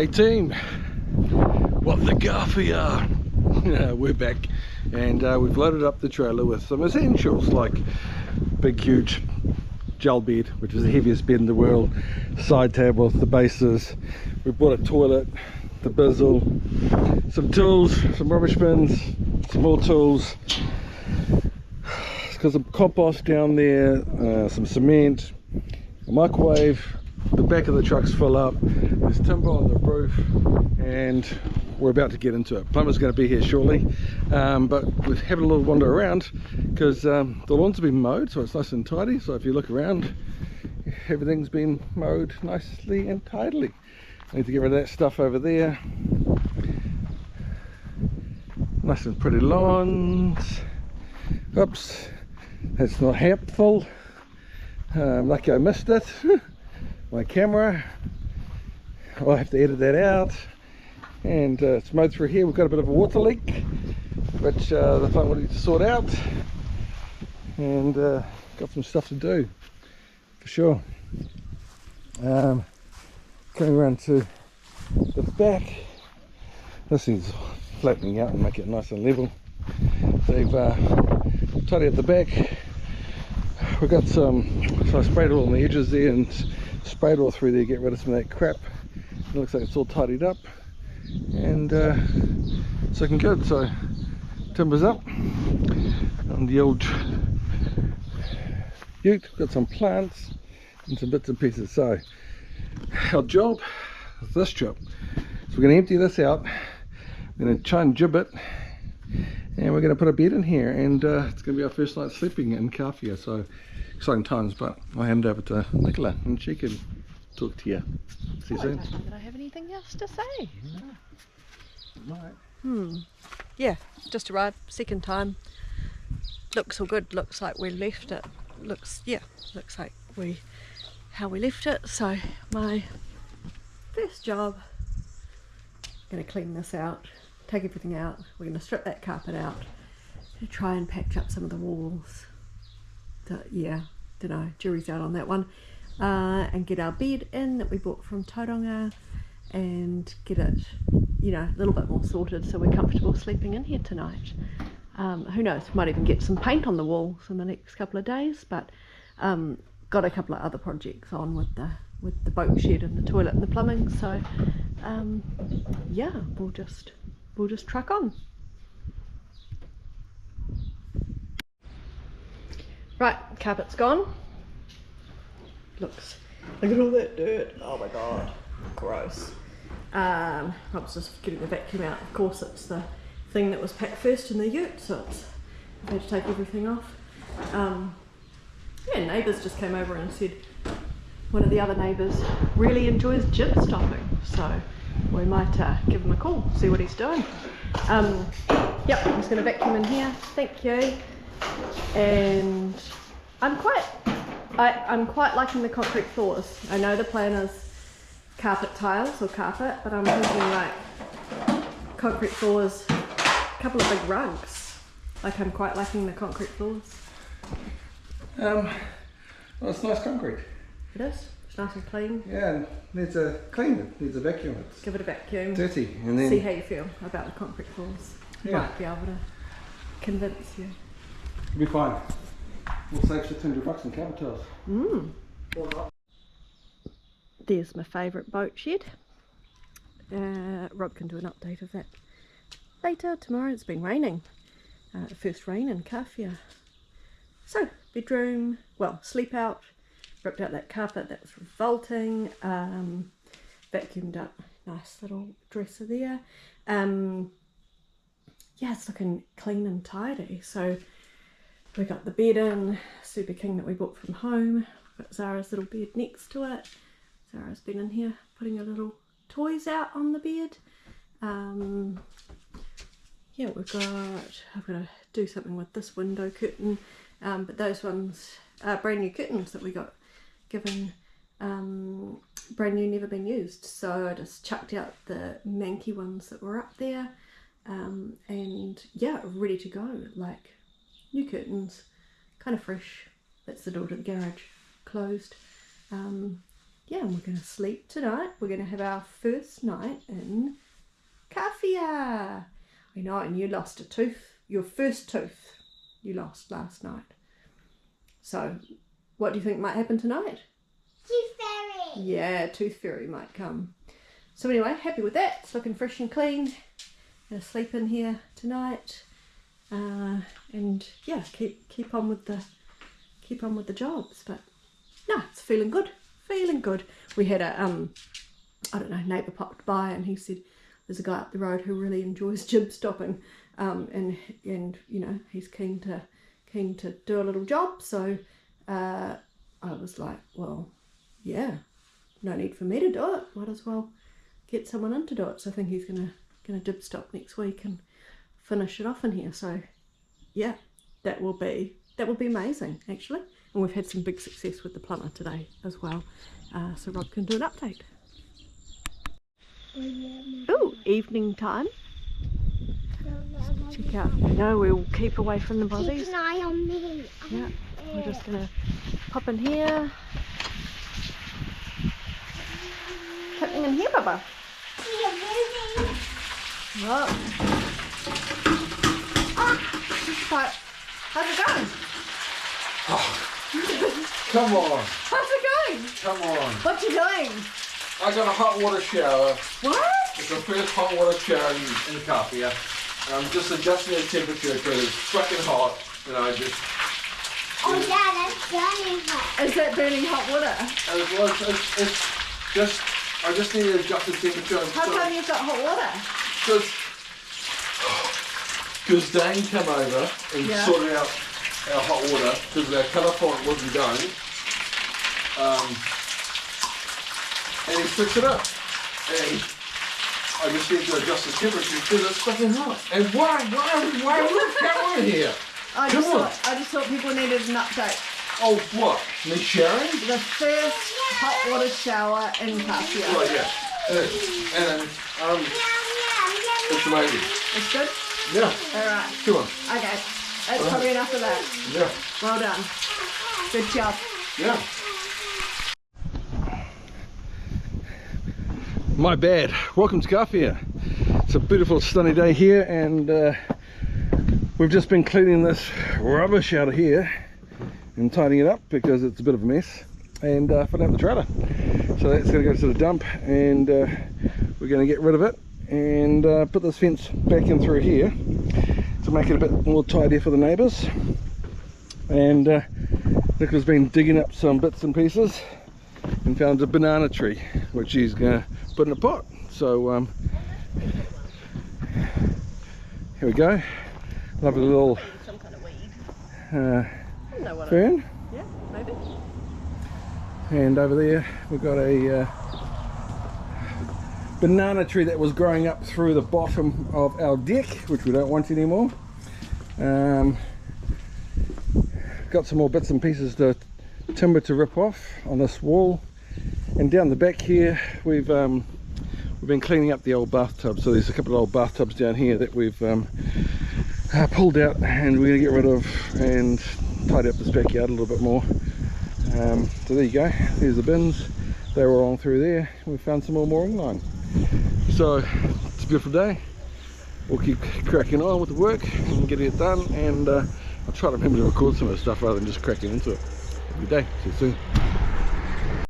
Hey team, what the Kawhia? We're back and we've loaded up the trailer with some essentials like big huge gel bed, which is the heaviest bed in the world, side table with the bases. We bought a toilet, the bizzle, some tools, some rubbish bins, some more tools. It's got some compost down there, some cement, a microwave. The back of the truck's full up, there's timber on the roof, and we're about to get into it. Plumber's going to be here shortly, but we're having a little wander around because the lawns have been mowed, so it's nice and tidy. So if you look around, everything's been mowed nicely and tidily. I need to get rid of that stuff over there. Nice and pretty lawns. Oops, that's not helpful. Lucky I missed it. My camera, I'll have to edit that out. And it's mowed through here. We've got a bit of a water leak, which the front will need to sort out, and got some stuff to do for sure. Coming around to the back, this thing's flattening out and make it nice and level. They've tidied up the back. We've got some, so I sprayed all on the edges there and sprayed all through there, get rid of some of that crap. It looks like it's all tidied up, and it's looking good. So timber's up on the old ute. We've got some plants and some bits and pieces. So our job is this trip. So we're going to empty this out, we're going to try and jib it, and we're going to put a bed in here, and it's going to be our first night sleeping in Kawhia. So exciting times. But I'll hand over to Nicola and she can talk to you. See you soon. I don't think that I have anything else to say. Right. Yeah, just arrived, second time. Looks all good, looks like we left it. Looks like how we left it. So my first job, gonna clean this out, take everything out. We're gonna strip that carpet out, try and patch up some of the walls. Yeah, don't know, jury's out on that one. And get our bed in that we bought from Tauranga, and get it, you know, a little bit more sorted so we're comfortable sleeping in here tonight. Who knows, might even get some paint on the walls in the next couple of days, but got a couple of other projects on with the boat shed and the toilet and the plumbing. So yeah, we'll just truck on. Right, carpet's gone. Look at all that dirt. Oh my god, gross. I was just getting the vacuum out. Of course, it's the thing that was packed first in the ute, so I had to take everything off. Yeah, neighbours just came over and said one of the other neighbours really enjoys jib stopping, so we might give him a call, see what he's doing. Yep, I'm just going to vacuum in here. Thank you. And I'm quite liking the concrete floors. I know the plan is carpet tiles or carpet, but I'm thinking like concrete floors, a couple of big rugs. Like, I'm quite liking the concrete floors. Well, it's nice concrete. It is. It's nice and clean. Yeah, needs a clean. It needs a vacuum. It's give it a vacuum. dirty, and then see how you feel about the concrete floors. Yeah. Might be able to convince you. it'll be fine. We'll save $600 in carpet tiles. There's my favourite boat shed. Rob can do an update of that later. Tomorrow it's been raining. First rain in Kawhia. So, bedroom, well, sleep out. Ripped out that carpet that was revolting. Vacuumed up, nice little dresser there. Yeah, it's looking clean and tidy. So we got the bed in, Super King that we bought from home. We've got Zara's little bed next to it. Zara's been in here putting her little toys out on the bed. Yeah, I've got to do something with this window curtain, but those ones are brand new curtains that we got given, brand new, never been used. So I just chucked out the manky ones that were up there, and yeah, ready to go, like new curtains, kind of fresh. That's the door to the garage, closed. yeah, and we're going to sleep tonight. We're going to have our first night in Kawhia. I know, and you lost a tooth, your first tooth you lost last night. So what do you think might happen tonight? Tooth fairy. Yeah, tooth fairy might come. So anyway, happy with that. It's looking fresh and clean. Gonna sleep in here tonight, and yeah, keep on with the jobs. But no, it's feeling good. Feeling good. We had a I don't know, neighbour popped by and he said there's a guy up the road who really enjoys jib stopping, and you know, he's keen to do a little job. So I was like, well, yeah, no need for me to do it. Might as well get someone in to do it. So I think he's gonna jib stop next week and finish it off in here. So yeah, that will be amazing actually. And we've had some big success with the plumber today as well. So Rod can do an update. Oh, evening time. Check out. No, we'll keep away from the bodies. Keep an eye on me. Yeah, we're just gonna pop in here. Something in here, Bubba. Whoa. Oh, how's it going? Come on. How's it going? Come on. What you doing? I got a hot water shower. What? It's the first hot water shower in Kawhia. I'm just adjusting the temperature because it's fucking hot, and I just... Oh, Dad, that's burning hot. Is that burning hot water? It's just... I just need to adjust the temperature. How come you've got hot water? Because Dane came over and sorted out our hot water because our colour font wasn't going. And he fixed it up. And I just need to adjust the temperature because it's fucking hot. And why is the camera here? I just thought people needed an update. Oh, what? Me sharing? The first hot water shower in Kawhia. Oh, yeah. It is. And it's amazing. It's good? Yeah. Alright. Come on. Okay. That's probably enough of that. Yeah. Well done. Good job. Yeah. My bad. Welcome to Kawhia. It's a beautiful sunny day here, and we've just been cleaning this rubbish out of here and tidying it up because it's a bit of a mess, and filling up the trailer. So that's going to go to the dump, and we're going to get rid of it and put this fence back in through here to make it a bit more tidy for the neighbours. And Nicola's been digging up some bits and pieces and found a banana tree which he's going to put in a pot. So here we go. Lovely little Some kind of weed. fern. Yeah, maybe. And over there we've got a banana tree that was growing up through the bottom of our deck, which we don't want anymore. Got some more bits and pieces to timber to rip off on this wall, and down the back here we've been cleaning up the old bathtub. So there's a couple of old bathtubs down here that we've pulled out, and we're going to get rid of and tidy up this backyard a little bit more. So there you go, there's the bins. They were along through there. We found some more mooring line. So it's a beautiful day. We'll keep cracking on with the work and getting it done, and I'll try to remember to record some of the stuff rather than just cracking into it. Have a good day. See you soon.